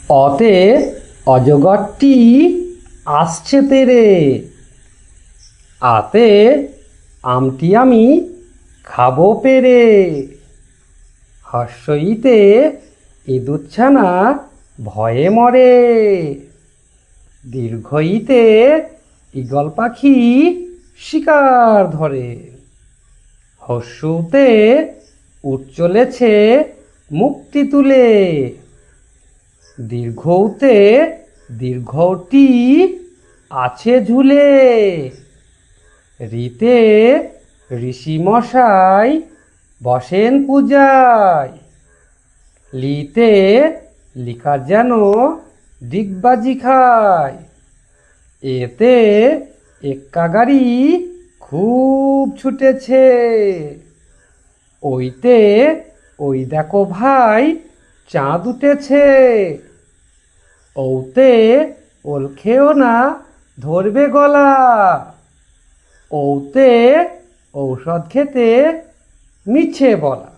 অতে অজগরটি আসছে তেরে। আতে আমটি আমি খাবো পেরে। হর্ষইতে ইঁদুরছানা ভয়ে মরে। দীর্ঘইতে ঈগল পাখি শিকার ধরে। হর্ষউতে উট চলেছে মুক্তি তুলে। দীর্ঘউতে দীর্ঘটি আছে ঝুলে। ঋতে ঋষিমশাই বসেন পূজায়। লিতে লিকার যেন ডিগবাজি খায়। এতে এক্কা গাড়ি খুব ছুটেছে। ওইতে ওই দেখো ভাই চাঁদ উঠেছে। ওতে ওল খেও না ধরবে গলা। ওতে ঔষধ খেতে মিছে বলা।